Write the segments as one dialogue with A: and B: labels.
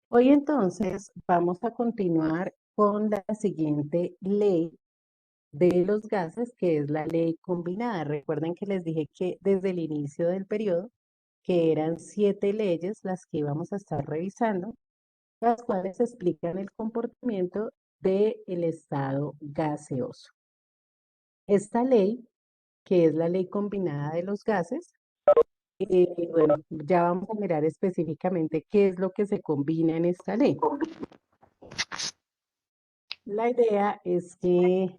A: Hoy entonces vamos a continuar con la siguiente ley de los gases, que es la ley combinada. Recuerden que les dije que desde el inicio del periodo, que eran 7 leyes las que íbamos a estar revisando, las cuales explican el comportamiento del estado gaseoso. Esta ley, que es la ley combinada de los gases, bueno, ya vamos a mirar específicamente qué es lo que se combina en esta ley. La idea es que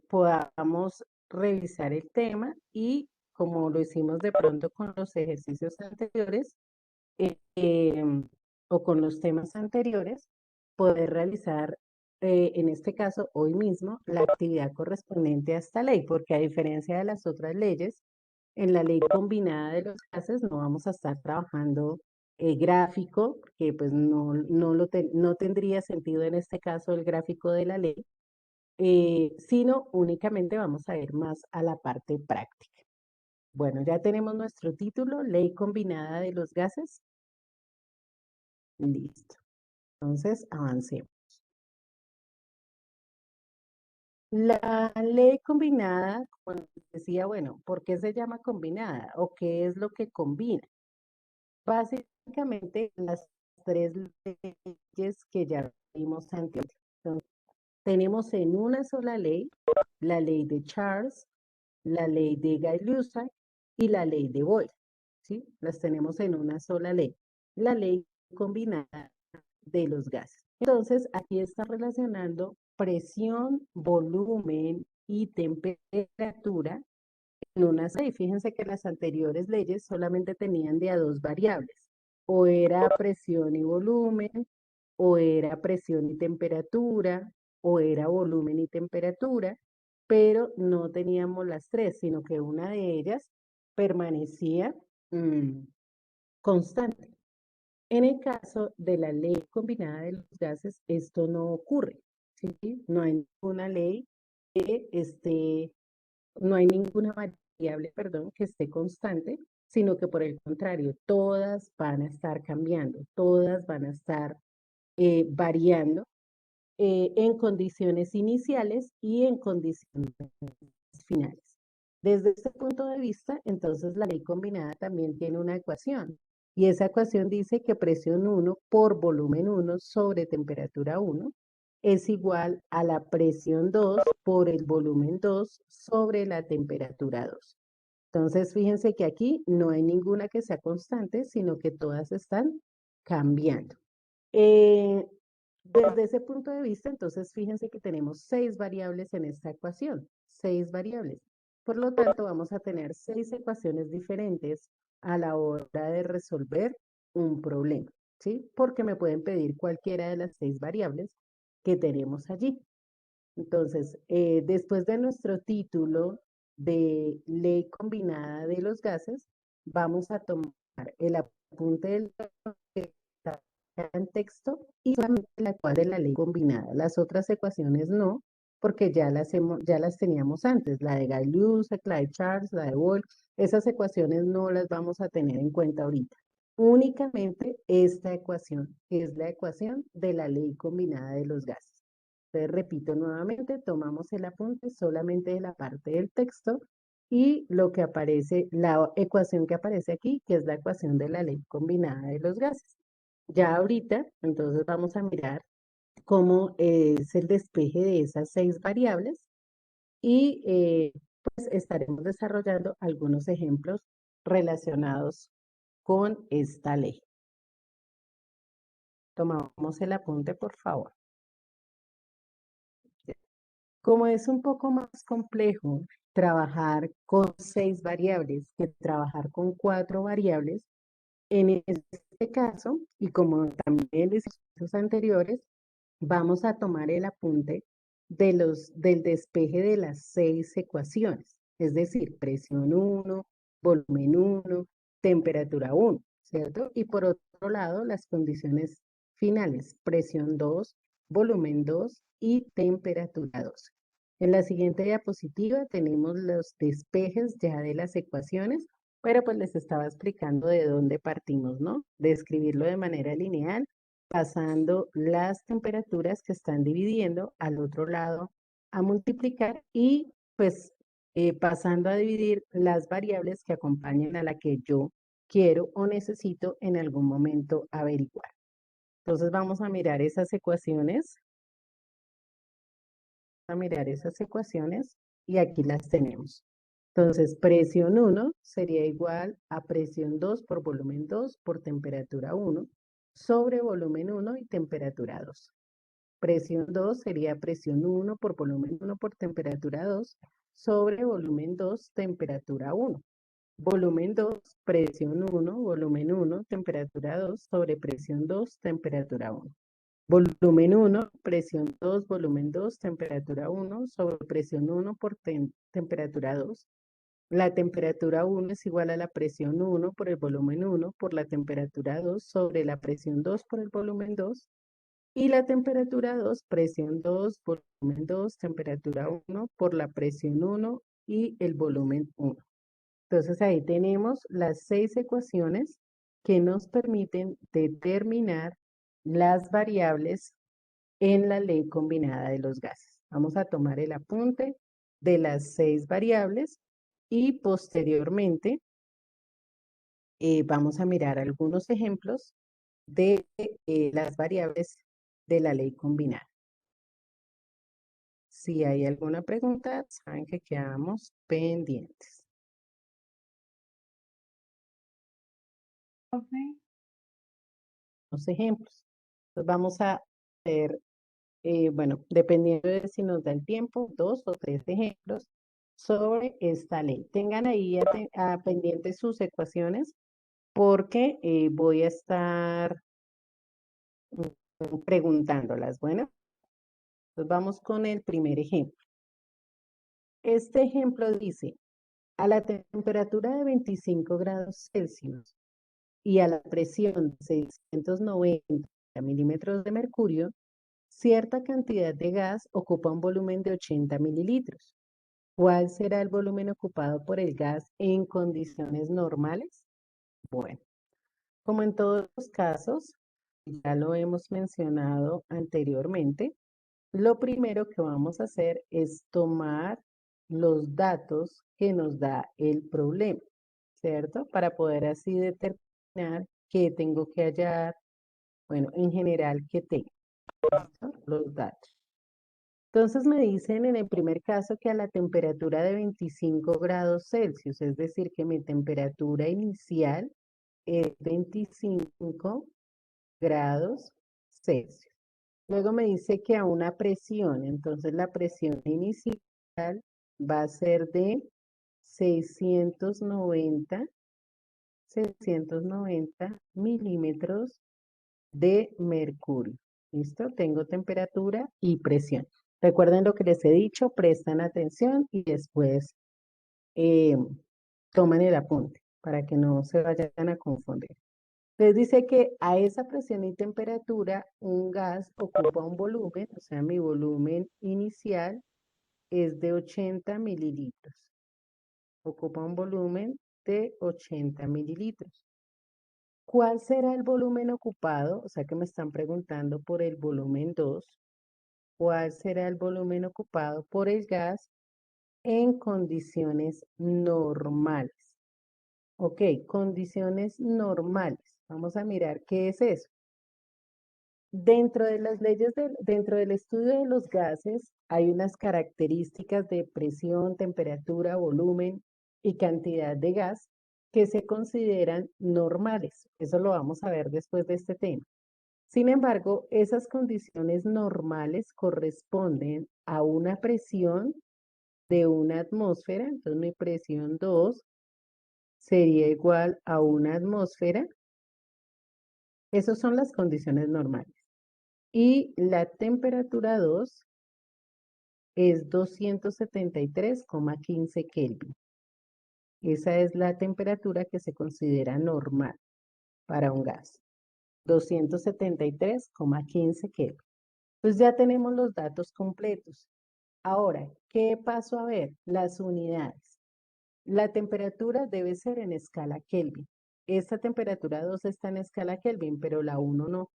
A: podamos revisar el tema y, como lo hicimos de pronto con los ejercicios anteriores eh, em, o con los temas anteriores, poder realizar, en este caso, hoy mismo, la actividad correspondiente a esta ley, porque a diferencia de las otras leyes, en la ley combinada de los gases no vamos a estar trabajando gráfico, porque pues no tendría sentido en este caso el gráfico de la ley, sino únicamente vamos a ir más a la parte práctica. Bueno, ya tenemos nuestro título, Ley Combinada de los Gases. Listo. Entonces, avancemos. La ley combinada, como les decía, bueno, ¿por qué se llama combinada? ¿O qué es lo que combina? Básicamente, las tres leyes que ya vimos antes. Entonces, tenemos en una sola ley la ley de Charles, la ley de Gay-Lussac y la ley de Boyle, ¿sí? Las tenemos en una sola ley. La ley combinada de los gases. Entonces, aquí está relacionando presión, volumen y temperatura en una sola. Y fíjense que las anteriores leyes solamente tenían de a dos variables. O era presión y volumen, o era presión y temperatura, o era volumen y temperatura, pero no teníamos las tres, sino que una de ellas permanecía constante. En el caso de la ley combinada de los gases, esto no ocurre, ¿sí? No hay ninguna ley que esté, no hay ninguna variable, perdón, que esté constante, sino que por el contrario, todas van a estar cambiando, todas van a estar variando en condiciones iniciales y en condiciones finales. Desde este punto de vista, entonces la ley combinada también tiene una ecuación y esa ecuación dice que presión 1 por volumen 1 sobre temperatura 1 es igual a la presión 2 por el volumen 2 sobre la temperatura 2. Entonces, fíjense que aquí no hay ninguna que sea constante, sino que todas están cambiando. Eh, Desde ese punto de vista, entonces fíjense que tenemos 6 variables en esta ecuación, 6 variables. Por lo tanto, vamos a tener 6 ecuaciones diferentes a la hora de resolver un problema, ¿sí? Porque me pueden pedir cualquiera de las 6 variables que tenemos allí. Entonces, después de nuestro título de ley combinada de los gases, vamos a tomar el apunte del que está en texto y solamente la cual de la ley combinada. Las otras ecuaciones no, porque ya las teníamos antes, la de Gay-Lussac, la de Charles, la de Boyle, esas ecuaciones no las vamos a tener en cuenta ahorita. Únicamente esta ecuación, que es la ecuación de la ley combinada de los gases. Entonces, repito nuevamente, tomamos el apunte solamente de la parte del texto y lo que aparece, la ecuación que aparece aquí, que es la ecuación de la ley combinada de los gases. Ya ahorita, entonces vamos a mirar cómo es el despeje de esas 6 variables y pues estaremos desarrollando algunos ejemplos relacionados con esta ley. Tomamos el apunte, por favor. Como es un poco más complejo trabajar con 6 variables que trabajar con 4 variables, en este caso, y como también en los ejercicios anteriores, vamos a tomar el apunte del despeje de las 6 ecuaciones, es decir, presión 1, volumen 1, temperatura 1, ¿cierto? Y por otro lado, las condiciones finales, presión 2, volumen 2 y temperatura 2. En la siguiente diapositiva tenemos los despejes ya de las ecuaciones Pero pues les estaba explicando de dónde partimos, ¿no? De escribirlo de manera lineal, pasando las temperaturas que están dividiendo al otro lado a multiplicar y pues pasando a dividir las variables que acompañan a la que yo quiero o necesito en algún momento averiguar. Entonces vamos a mirar esas ecuaciones, y aquí las tenemos. Entonces, presión 1 sería igual a presión 2 por volumen 2 por temperatura 1 sobre volumen 1 y temperatura 2. Presión 2 sería presión 1 por volumen 1 por temperatura 2 sobre volumen 2, temperatura 1. Volumen 2, presión 1, volumen 1, temperatura 2 sobre presión 2, temperatura 1. Volumen 1, presión 2, volumen 2, temperatura 1 sobre presión 1 por temperatura 2. La temperatura 1 es igual a la presión 1 por el volumen 1 por la temperatura 2 sobre la presión 2 por el volumen 2. Y la temperatura 2, presión 2, volumen 2, temperatura 1 por la presión 1 y el volumen 1. Entonces ahí tenemos las 6 ecuaciones que nos permiten determinar las variables en la ley combinada de los gases. Vamos a tomar el apunte de las 6 variables y posteriormente vamos a mirar algunos ejemplos de las variables de la ley combinada. Si hay alguna pregunta, saben que quedamos pendientes. Los ejemplos. Entonces vamos a hacer, bueno, dependiendo de si nos da el tiempo, 2 o 3 ejemplos sobre esta ley. Tengan ahí pendientes sus ecuaciones porque voy a estar preguntándolas. Bueno, entonces vamos con el primer ejemplo. Este ejemplo dice, a la temperatura de 25 grados Celsius y a la presión de 690 milímetros de mercurio, cierta cantidad de gas ocupa un volumen de 80 mililitros. ¿Cuál será el volumen ocupado por el gas en condiciones normales? Bueno, como en todos los casos, ya lo hemos mencionado anteriormente, lo primero que vamos a hacer es tomar los datos que nos da el problema, ¿cierto? Para poder así determinar qué tengo que hallar, bueno, en general, qué tengo, ¿no? Los datos. Entonces me dicen en el primer caso que a la temperatura de 25 grados Celsius, es decir, que mi temperatura inicial es 25 grados Celsius. Luego me dice que a una presión, entonces la presión inicial va a ser de 690 milímetros de mercurio. ¿Listo? Tengo temperatura y presión. Recuerden lo que les he dicho, prestan atención y después eh, toman el apunte para que no se vayan a confundir. Les dice que a esa presión y temperatura un gas ocupa un volumen, o sea, mi volumen inicial es de 80 mililitros. Ocupa un volumen de 80 mililitros. ¿Cuál será el volumen ocupado? O sea que me están preguntando por el volumen 2. ¿Cuál será el volumen ocupado por el gas en condiciones normales? Ok, condiciones normales. Vamos a mirar qué es eso. Dentro de las leyes, dentro del estudio de los gases, hay unas características de presión, temperatura, volumen y cantidad de gas que se consideran normales. Eso lo vamos a ver después de este tema. Sin embargo, esas condiciones normales corresponden a una presión de una atmósfera. Entonces, mi presión 2 sería igual a una atmósfera. Esas son las condiciones normales. Y la temperatura 2 es 273,15 Kelvin. Esa es la temperatura que se considera normal para un gas. 273,15 Kelvin. Pues ya tenemos los datos completos. Ahora, ¿qué paso a ver? Las unidades. La temperatura debe ser en escala Kelvin. Esta temperatura 2 está en escala Kelvin, pero la 1 no.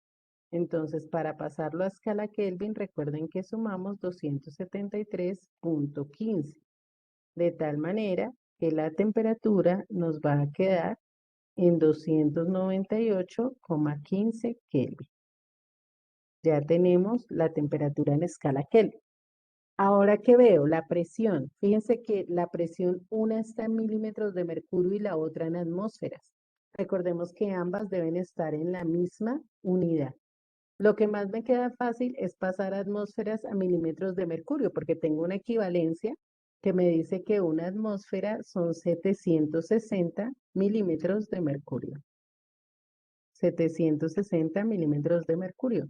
A: Entonces, para pasarlo a escala Kelvin, recuerden que sumamos 273.15, de tal manera que la temperatura nos va a quedar en 298,15 Kelvin. Ya tenemos la temperatura en escala Kelvin. Ahora que veo la presión, fíjense que la presión una está en milímetros de mercurio y la otra en atmósferas. Recordemos que ambas deben estar en la misma unidad. Lo que más me queda fácil es pasar atmósferas a milímetros de mercurio, porque tengo una equivalencia que me dice que una atmósfera son 760 milímetros de mercurio. 760 milímetros de mercurio.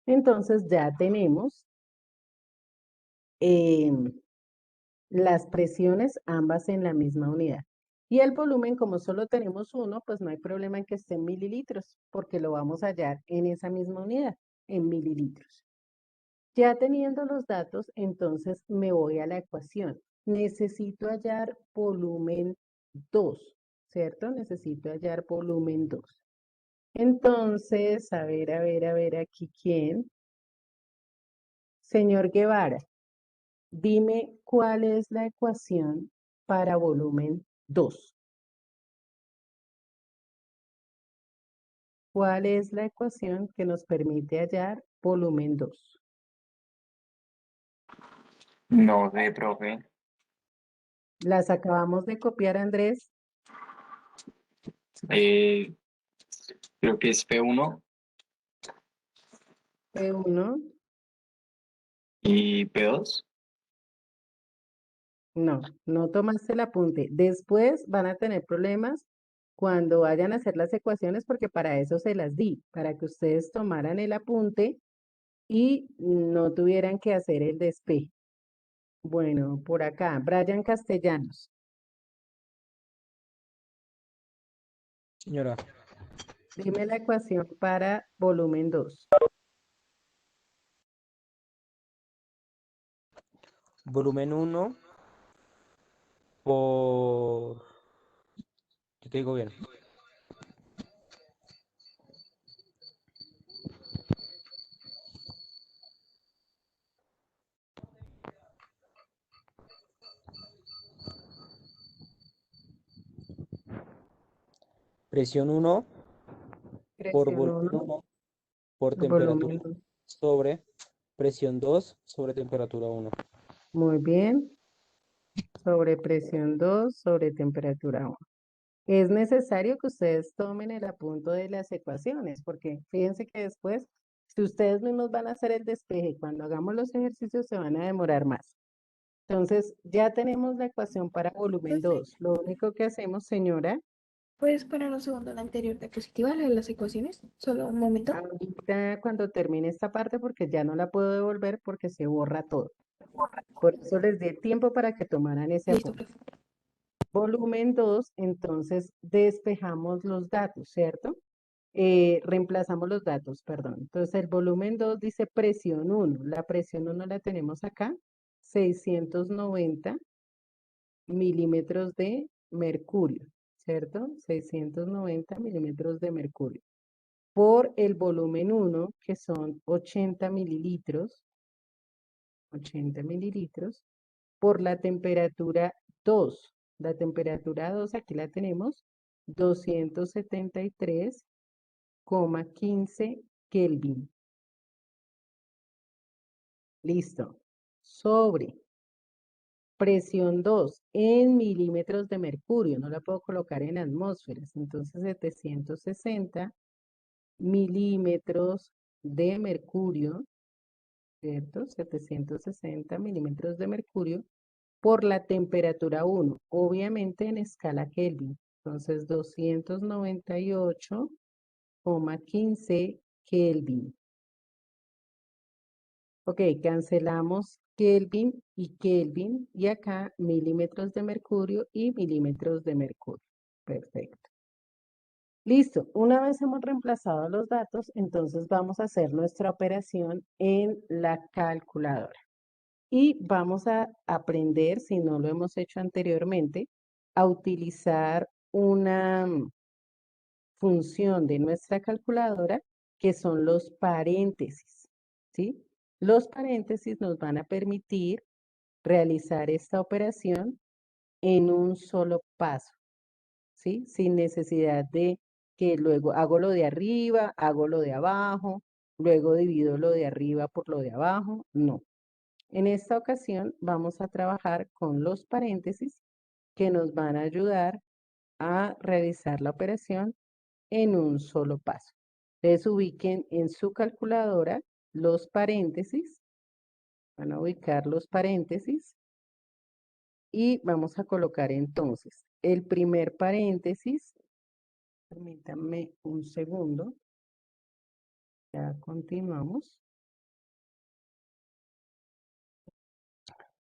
A: Entonces ya tenemos las presiones ambas en la misma unidad. Y el volumen, como solo tenemos uno, pues no hay problema en que esté en mililitros, porque lo vamos a hallar en esa misma unidad, en mililitros. Ya teniendo los datos, entonces me voy a la ecuación. Necesito hallar volumen 2, ¿cierto? Necesito hallar volumen 2. Entonces, a ver, aquí quién. Señor Guevara, dime cuál es la ecuación para volumen 2. ¿Cuál es la ecuación que nos permite hallar volumen 2?
B: No sé, profe.
A: Las acabamos de copiar, Andrés.
B: Creo que es P1
A: P1.
B: y P2.
A: No tomaste el apunte. Después van a tener problemas cuando vayan a hacer las ecuaciones porque para eso se las di, para que ustedes tomaran el apunte y no tuvieran que hacer el despeje. Bueno, por acá, Brian Castellanos.
C: Señora,
A: Dime la ecuación para volumen 2.
C: volumen 1 por... ¿Qué te digo bien? Presión 1 por
A: Presión
C: volumen
A: 1,
C: 1 por temperatura
A: volumen 2.
C: sobre presión 2 sobre temperatura 1.
A: Muy bien. Sobre presión 2 sobre temperatura 1. Es necesario que ustedes tomen el apunto de las ecuaciones, porque fíjense que después, si ustedes mismos van a hacer el despeje, cuando hagamos los ejercicios se van a demorar más. Entonces, ya tenemos la ecuación para volumen
D: Profe,
A: 2. Lo único que hacemos, señora,
D: ¿puedes parar un segundo la anterior diapositiva, la de las ecuaciones? Solo un momento.
A: ahorita cuando termine esta parte, porque ya no la puedo devolver porque se borra todo. Por eso les di tiempo para que tomaran ese
D: Listo,
A: apunte.
D: profe.
A: Volumen 2, entonces despejamos los datos, ¿cierto? Reemplazamos los datos, perdón. Entonces el volumen 2 dice presión 1. La presión 1 la tenemos acá, 690 milímetros de mercurio, ¿cierto? 690 milímetros de mercurio. Por el volumen 1, que son 80 mililitros, 80 mililitros, por la temperatura 2. La temperatura 2 aquí la tenemos, 273,15 Kelvin. Listo. Sobre presión 2 en milímetros de mercurio. No la puedo colocar en atmósferas. Entonces 760 milímetros de mercurio, ¿cierto? 760 milímetros de mercurio por la temperatura 1, obviamente en escala Kelvin. Entonces 298,15 Kelvin. Ok, cancelamos Kelvin y acá milímetros de mercurio y milímetros de mercurio. Perfecto. Listo, una vez hemos reemplazado los datos, entonces vamos a hacer nuestra operación en la calculadora. Y vamos a aprender, si no lo hemos hecho anteriormente, a utilizar una función de nuestra calculadora que son los paréntesis, ¿sí? Los paréntesis nos van a permitir realizar esta operación en un solo paso, ¿sí? Sin necesidad de que luego hago lo de arriba, hago lo de abajo, luego divido lo de arriba por lo de abajo, no. En esta ocasión vamos a trabajar con los paréntesis que nos van a ayudar a realizar la operación en un solo paso. Entonces ubiquen en su calculadora los paréntesis, van a ubicar los paréntesis y vamos a colocar entonces el primer paréntesis, permítanme un segundo, ya continuamos.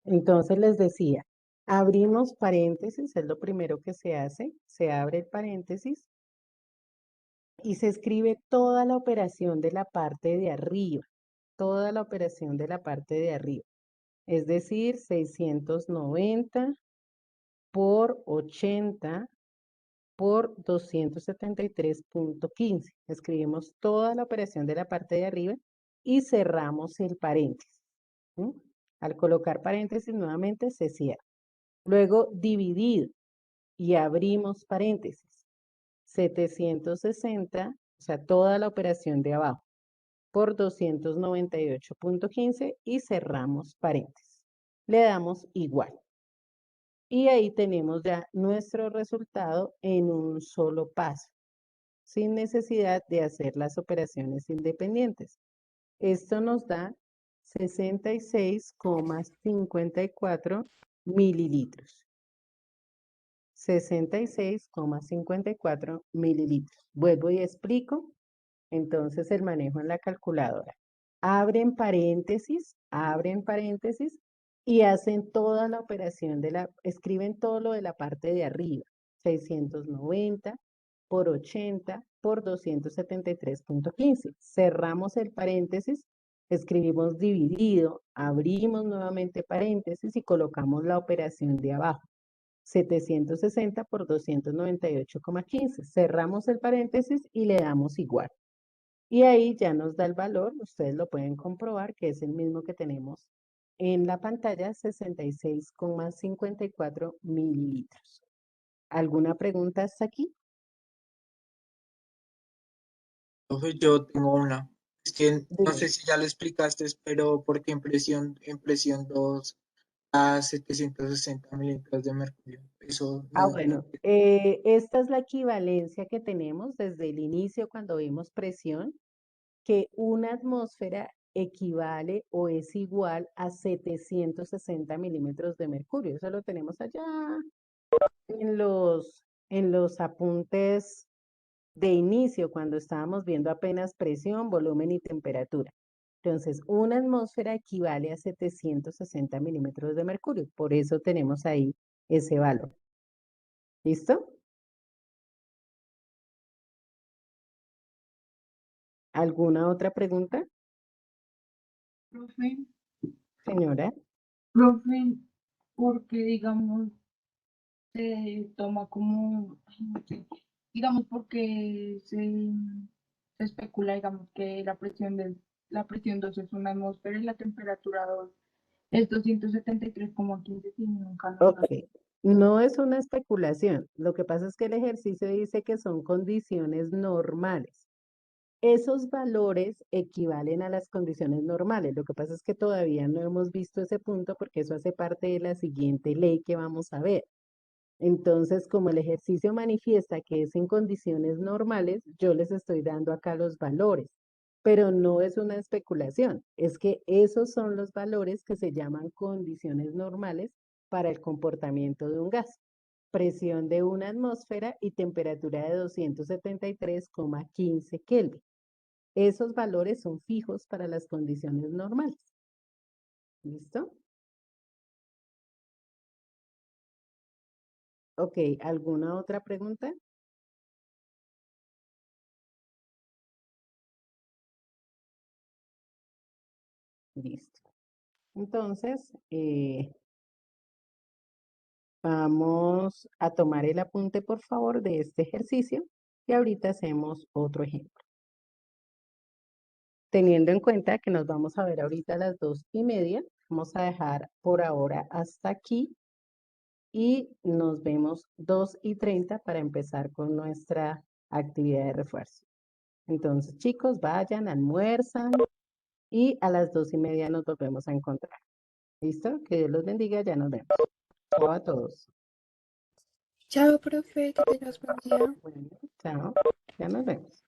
A: Entonces les decía, abrimos paréntesis, es lo primero que se hace, se abre el paréntesis y se escribe toda la operación de la parte de arriba, toda la operación de la parte de arriba. Es decir, 690 por 80 por 273.15. Escribimos toda la operación de la parte de arriba y cerramos el paréntesis. ¿Mm? Al colocar paréntesis nuevamente se cierra. Luego dividido y abrimos paréntesis. 760, o sea, toda la operación de abajo, por 298.15 y cerramos paréntesis. Le damos igual. Y ahí tenemos ya nuestro resultado en un solo paso, sin necesidad de hacer las operaciones independientes. Esto nos da 66,54 mililitros. 66,54 mililitros. Vuelvo y explico entonces el manejo en la calculadora. Abren paréntesis y hacen toda la operación escriben todo lo de la parte de arriba. 690 por 80 por 273.15. Cerramos el paréntesis, escribimos dividido, abrimos nuevamente paréntesis y colocamos la operación de abajo. 760 por 298,15. Cerramos el paréntesis y le damos igual. Y ahí ya nos da el valor, ustedes lo pueden comprobar, que es el mismo que tenemos en la pantalla, 66,54 mililitros. ¿Alguna pregunta hasta aquí?
E: Profe, yo tengo una. Es que no sé
A: Dime.
E: si ya lo explicaste, pero porque en presión 2 a 760 mililitros de mercurio. Eso no.
A: Bueno, esta es la equivalencia que tenemos desde el inicio cuando vimos presión, que una atmósfera equivale o es igual a 760 milímetros de mercurio. Eso lo tenemos allá en los apuntes de inicio, cuando estábamos viendo apenas presión, volumen y temperatura. Entonces, una atmósfera equivale a 760 milímetros de mercurio. Por eso tenemos ahí ese valor. ¿Listo? ¿Alguna otra pregunta,
F: Profe,
A: señora?
F: profe, porque digamos, se toma como, ay, no sé, digamos, porque se especula, digamos, que la presión 2 es una atmósfera y la temperatura 2 es 273,15 y nunca nos
A: Ok. No es una especulación. Lo que pasa es que el ejercicio dice que son condiciones normales. Esos valores equivalen a las condiciones normales. Lo que pasa es que todavía no hemos visto ese punto porque eso hace parte de la siguiente ley que vamos a ver. Entonces, como el ejercicio manifiesta que es en condiciones normales, yo les estoy dando acá los valores, pero no es una especulación, es que esos son los valores que se llaman condiciones normales para el comportamiento de un gas. Presión de una atmósfera y temperatura de 273,15 Kelvin. Esos valores son fijos para las condiciones normales. ¿Listo? Ok, ¿alguna otra pregunta? Listo. Entonces, vamos a tomar el apunte, por favor, de este ejercicio y ahorita hacemos otro ejemplo. Teniendo en cuenta que nos vamos a ver ahorita a las 2:30, vamos a dejar por ahora hasta aquí y nos vemos 2:30 para empezar con nuestra actividad de refuerzo. Entonces, chicos, vayan, almuerzan y a las 2:30 nos volvemos a encontrar. ¿Listo? Que Dios los bendiga, ya nos vemos. Chao a todos.
D: Chao, profe, que tengas buen día.
A: Bueno, chao, ya nos vemos.